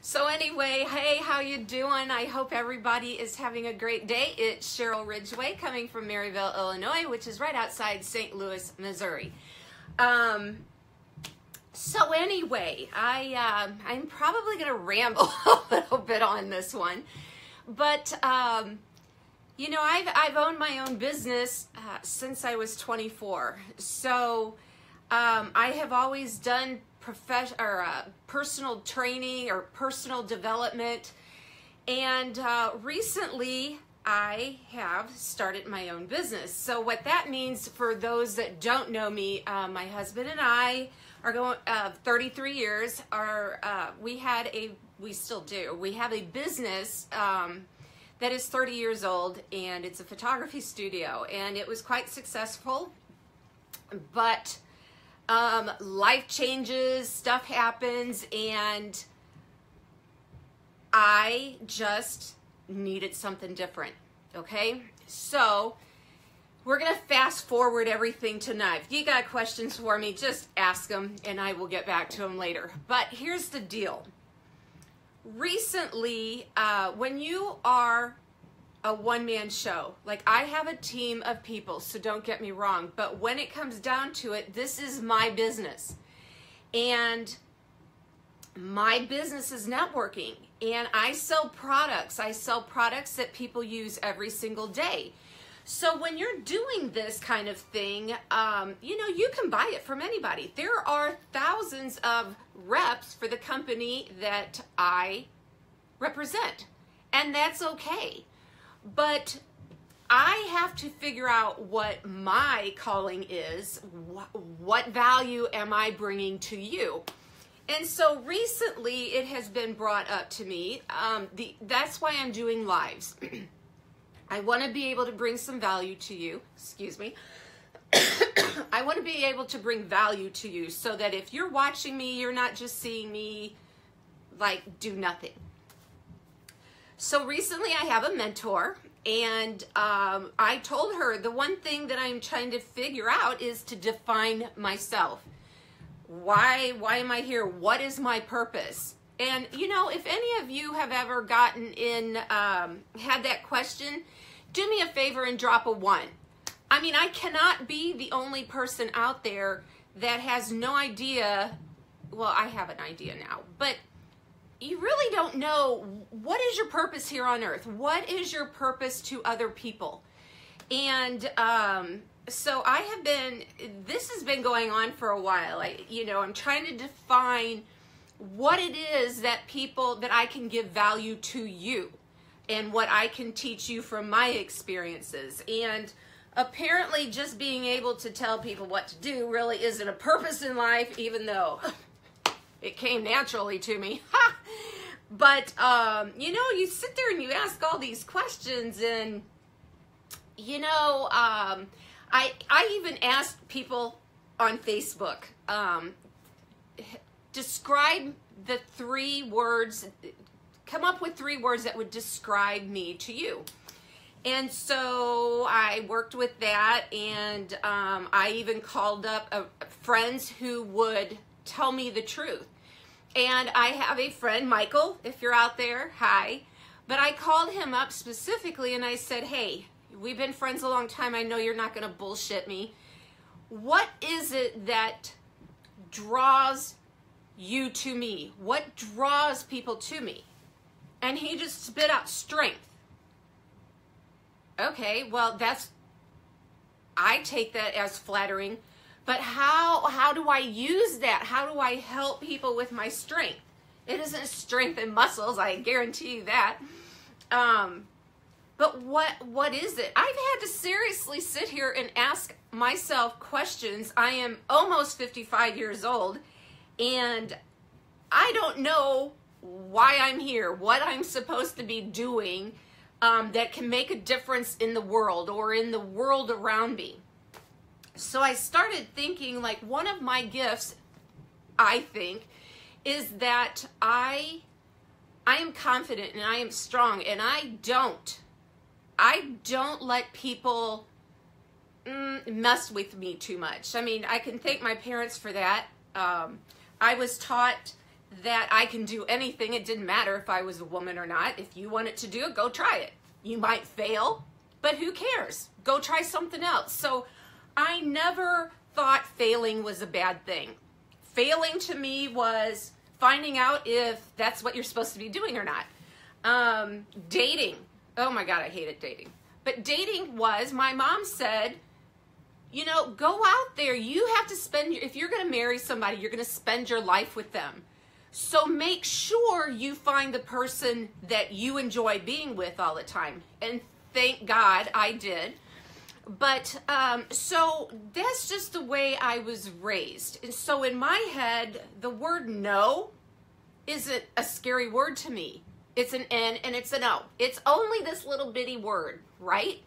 So anyway, hey, how you doing? I hope everybody is having a great day. It's Cheryl Ridgway coming from Maryville, Illinois, which is right outside St. Louis, Missouri. So anyway, I'm probably going to ramble a little bit on this one, but you know, I've owned my own business since I was 24. So I have always done personal training or personal development, and recently I have started my own business. So what that means for those that don't know me, my husband and I are going 33 years. We still do. We have a business that is 30 years old, and it's a photography studio, and it was quite successful, but life changes, stuff happens, and I just needed something different. Okay, so we're gonna fast forward everything tonight. If you got questions for me, just ask them and I will get back to them later. But here's the deal. Recently, when you are a one-man show, like, I have a team of people, so don't get me wrong, but when it comes down to it, this is my business, and my business is networking, and I sell products that people use every single day. So when you're doing this kind of thing, you know, you can buy it from anybody. There are thousands of reps for the company that I represent, and that's okay. But I have to figure out what my calling is. What value am I bringing to you? And so recently it has been brought up to me. That's why I'm doing lives. I want to be able to bring some value to you. Excuse me. I want to be able to bring value to you so that if you're watching me, you're not just seeing me like do nothing. So recently I have a mentor, and I told her the one thing that I'm trying to figure out is to define myself. Why am I here? What is my purpose? And you know, if any of you have ever gotten in, had that question, do me a favor and drop a 1. I mean, I cannot be the only person out there that has no idea. Well, I have an idea now, but you really don't know what is your purpose here on earth. What is your purpose to other people? And so this has been going on for a while. I'm trying to define what it is that I can give value to you and what I can teach you from my experiences. And apparently just being able to tell people what to do really isn't a purpose in life, even though it came naturally to me. But, you know, you sit there and you ask all these questions, and, you know, I even asked people on Facebook, describe the 3 words, come up with 3 words that would describe me to you. And so I worked with that, and I even called up friends who would tell me the truth. And I have a friend, Michael, if you're out there, hi. But I called him up specifically and I said, hey, we've been friends a long time. I know you're not going to bullshit me. What is it that draws you to me? What draws people to me? And he just spit out strength. Okay, well, I take that as flattering. But how do I use that? How do I help people with my strength? It isn't strength and muscles, I guarantee you that. But what is it? I've had to seriously sit here and ask myself questions. I am almost 55 years old, and I don't know why I'm here, what I'm supposed to be doing that can make a difference in the world or in the world around me. So I started thinking, like, one of my gifts, I think, is that I am confident and I am strong, and I don't let people mess with me too much. I mean, I can thank my parents for that. I was taught that I can do anything. It didn't matter if I was a woman or not. If you wanted to do it, go try it. You might fail, but who cares? Go try something else. So I never thought failing was a bad thing. Failing to me was finding out if that's what you're supposed to be doing or not. Dating. Oh my God, I hated dating. But dating was, my mom said, you know, go out there. You have to spend, if you're going to marry somebody, you're going to spend your life with them. So make sure you find the person that you enjoy being with all the time. And thank God I did. But so that's just the way I was raised. And so in my head, the word no isn't a scary word to me. It's an N and it's an O. It's only this little bitty word, right?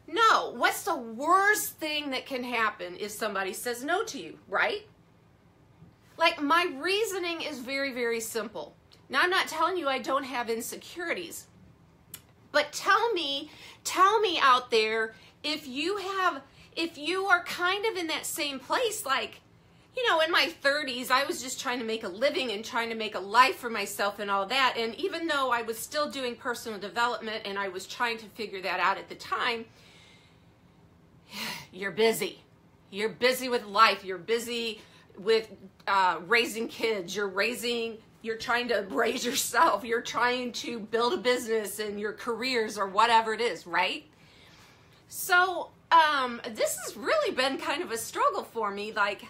No. What's the worst thing that can happen if somebody says no to you, right? Like, my reasoning is very, very simple. Now, I'm not telling you I don't have insecurities, but tell me out there, if you are kind of in that same place, like, you know, in my 30s, I was just trying to make a living and trying to make a life for myself and all that. And even though I was still doing personal development and I was trying to figure that out at the time, you're busy. You're busy with life. You're busy with raising kids. You're trying to raise yourself. You're trying to build a business and your careers or whatever it is, right? So this has really been kind of a struggle for me. Like,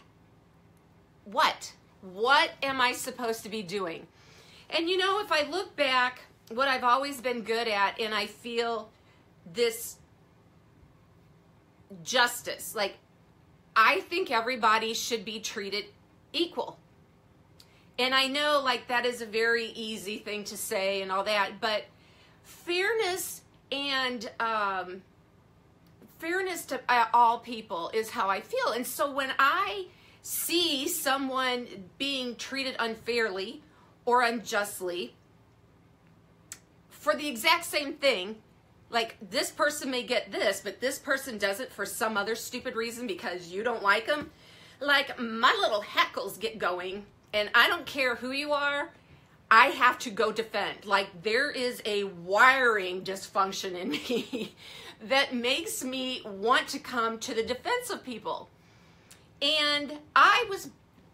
what am I supposed to be doing? And you know, if I look back, what I've always been good at, and I feel this justice, like, I think everybody should be treated equal. And I know, like, that is a very easy thing to say and all that, but fairness and fairness to all people is how I feel. And so when I see someone being treated unfairly or unjustly for the exact same thing, like, this person may get this, but this person doesn't for some other stupid reason because you don't like them, like, my little heckles get going, and I don't care who you are, I have to go defend. Like, there is a wiring dysfunction in me that makes me want to come to the defense of people. And I was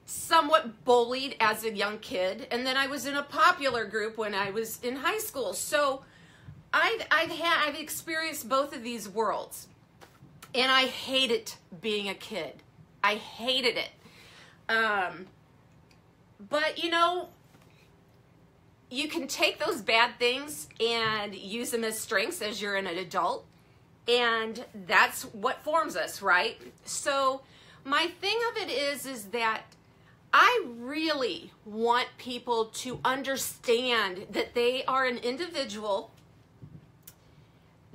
somewhat bullied as a young kid, and then I was in a popular group when I was in high school. So I've experienced both of these worlds, and I hated being a kid. I hated it. But you know, you can take those bad things and use them as strengths as you're an adult, and that's what forms us, right? So my thing of it is that I really want people to understand that they are an individual,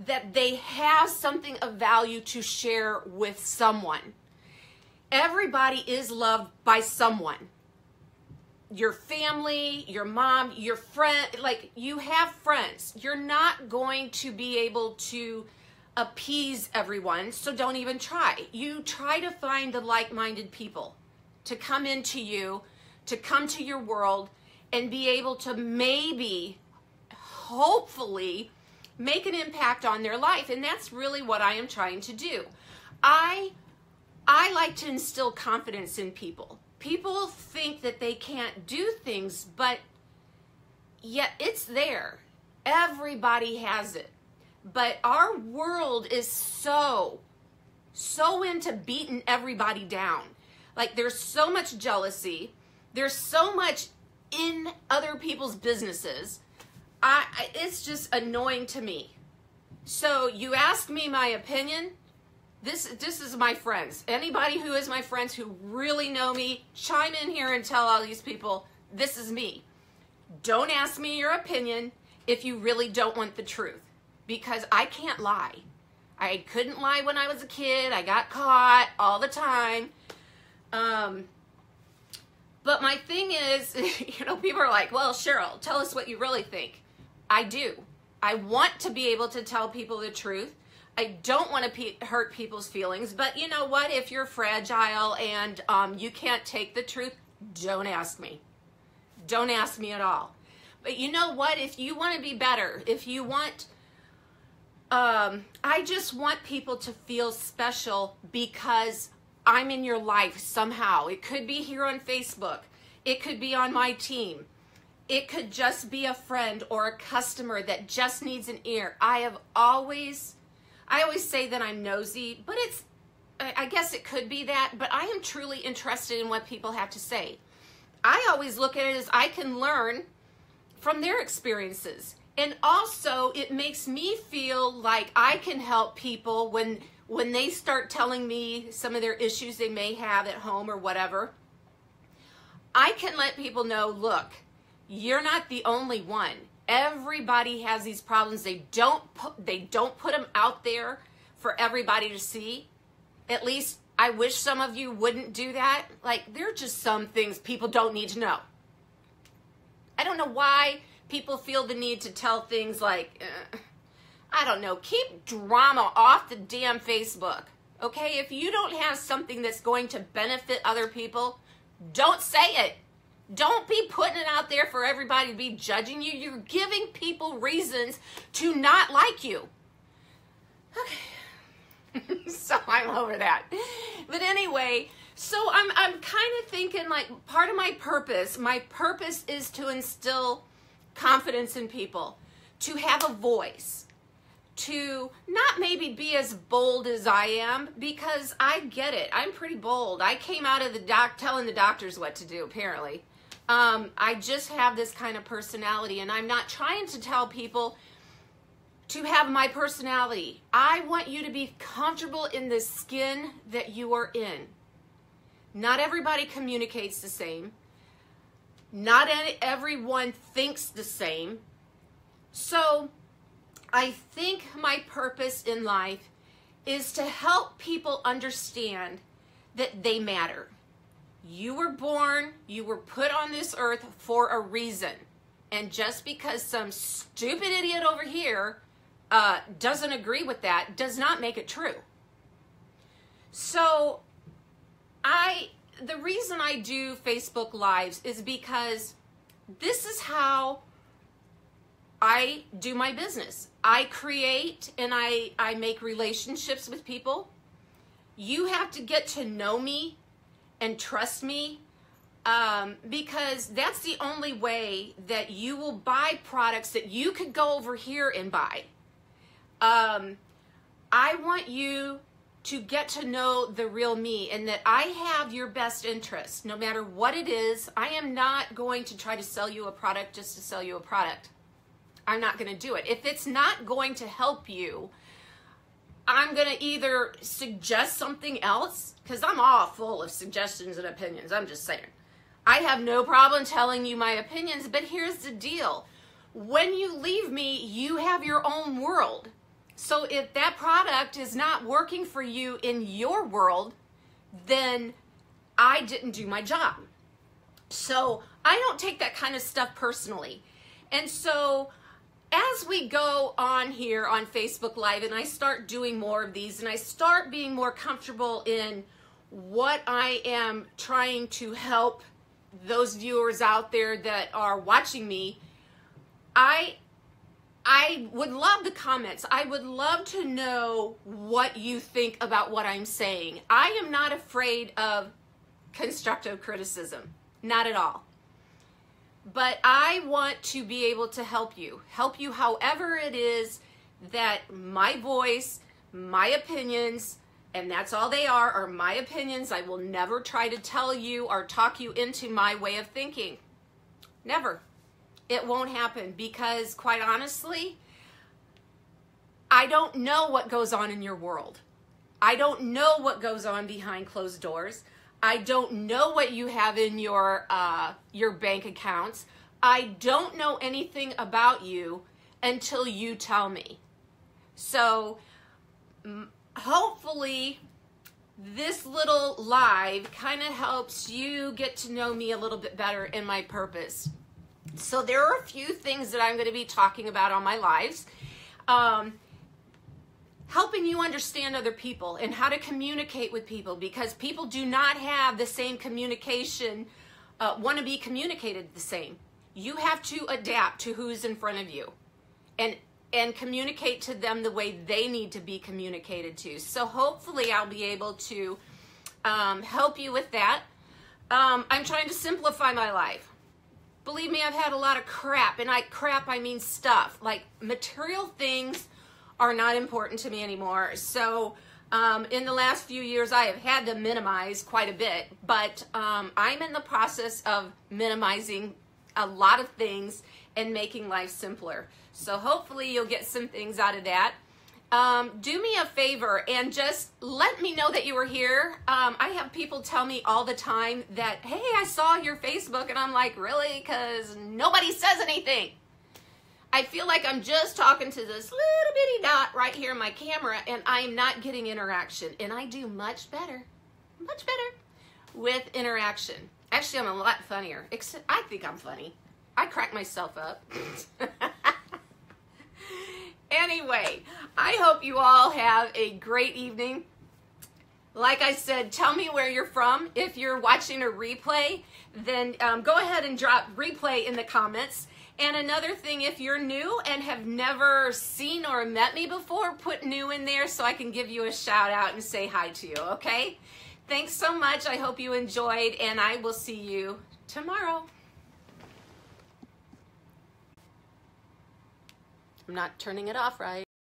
that they have something of value to share with someone. Everybody is loved by someone. Your family, your mom, your friend, like, you have friends. You're not going to be able to appease everyone, so don't even try. You try to find the like-minded people to come into you, to come to your world, and be able to maybe, hopefully, make an impact on their life. And that's really what I am trying to do. I like to instill confidence in people. People think that they can't do things, but yet it's there. Everybody has it. But our world is so into beating everybody down. Like, there's so much jealousy. There's so much in other people's businesses. It's just annoying to me. So you ask me my opinion. This is my friends. Anybody who is my friends who really know me, chime in here and tell all these people, this is me. Don't ask me your opinion if you really don't want the truth, because I can't lie. I couldn't lie when I was a kid. I got caught all the time. But my thing is, you know, people are like, well, Cheryl, tell us what you really think. I do. I want to be able to tell people the truth. I don't want to hurt people's feelings, but you know what? If you're fragile and you can't take the truth, don't ask me. don't ask me at all. But you know what? If you want to be better, if you want, I just want people to feel special because I'm in your life somehow. It could be here on Facebook. It could be on my team. It could just be a friend or a customer that just needs an ear. I always say that I'm nosy, but I guess it could be that, but I am truly interested in what people have to say. I always look at it as I can learn from their experiences. And also, it makes me feel like I can help people when they start telling me some of their issues they may have at home or whatever. I can let people know, look, you're not the only one. Everybody has these problems. They don't put them out there for everybody to see. At least I wish some of you wouldn't do that. Like, there are just some things people don't need to know. I don't know why people feel the need to tell things like, I don't know, keep drama off the damn Facebook. Okay, if you don't have something that's going to benefit other people, don't say it. Don't be putting it out there for everybody to be judging you. You're giving people reasons to not like you. Okay. So I'm over that. But anyway, so I'm kind of thinking like part of my purpose is to instill confidence in people, to have a voice, to not maybe be as bold as I am, because I get it. I'm pretty bold. I came out of the telling the doctors what to do, apparently. I just have this kind of personality, and I'm not trying to tell people to have my personality. I want you to be comfortable in the skin that you are in. Not everybody communicates the same. Not everyone thinks the same. So I think my purpose in life is to help people understand that they matter. You were born, you were put on this earth for a reason. And just because some stupid idiot over here doesn't agree with that does not make it true. So the reason I do Facebook Lives is because this is how I do my business. I create and I make relationships with people. You have to get to know me and trust me, because that's the only way that you will buy products that you could go over here and buy. I want you to get to know the real me, and that I have your best interest no matter what it is. I am not going to try to sell you a product just to sell you a product. I'm not going to do it. If it's not going to help you, I'm going to either suggest something else, because I'm all full of suggestions and opinions. I'm just saying. I have no problem telling you my opinions, but here's the deal. When you leave me, you have your own world. So if that product is not working for you in your world, then I didn't do my job. So I don't take that kind of stuff personally. And so as we go on here on Facebook Live and I start doing more of these and I start being more comfortable in what I am trying to help those viewers out there that are watching me, I would love the comments. I would love to know what you think about what I'm saying. I am not afraid of constructive criticism. Not at all. But I want to be able to help you however it is that my voice, my opinions, and that's all they are my opinions. I will never try to tell you or talk you into my way of thinking. Never. It won't happen, because quite honestly, I don't know what goes on in your world. I don't know what goes on behind closed doors. I don't know what you have in your bank accounts. I don't know anything about you until you tell me. So hopefully this little live kind of helps you get to know me a little bit better and my purpose. So there are a few things that I'm going to be talking about on my lives. Helping you understand other people and how to communicate with people, because people do not have the same communication want to be communicated the same. You have to adapt to who's in front of you and communicate to them the way they need to be communicated to. So hopefully I'll be able to help you with that. I'm trying to simplify my life. Believe me, I've had a lot of crap, and I mean stuff. Like, material things are not important to me anymore. So in the last few years, I have had to minimize quite a bit, but I'm in the process of minimizing a lot of things and making life simpler. So hopefully you'll get some things out of that. Do me a favor and just let me know that you were here. I have people tell me all the time that, hey, I saw your Facebook, and I'm like, really? Because nobody says anything. I feel like I'm just talking to this little bitty dot right here in my camera, and I'm not getting interaction. And I do much better with interaction. Actually, I'm a lot funnier. Except I think I'm funny. I crack myself up. Anyway, I hope you all have a great evening. Like I said, tell me where you're from. If you're watching a replay, then go ahead and drop replay in the comments. And another thing, if you're new and have never seen or met me before, put new in there so I can give you a shout out and say hi to you, okay? Thanks so much. I hope you enjoyed, and I will see you tomorrow. I'm not turning it off right.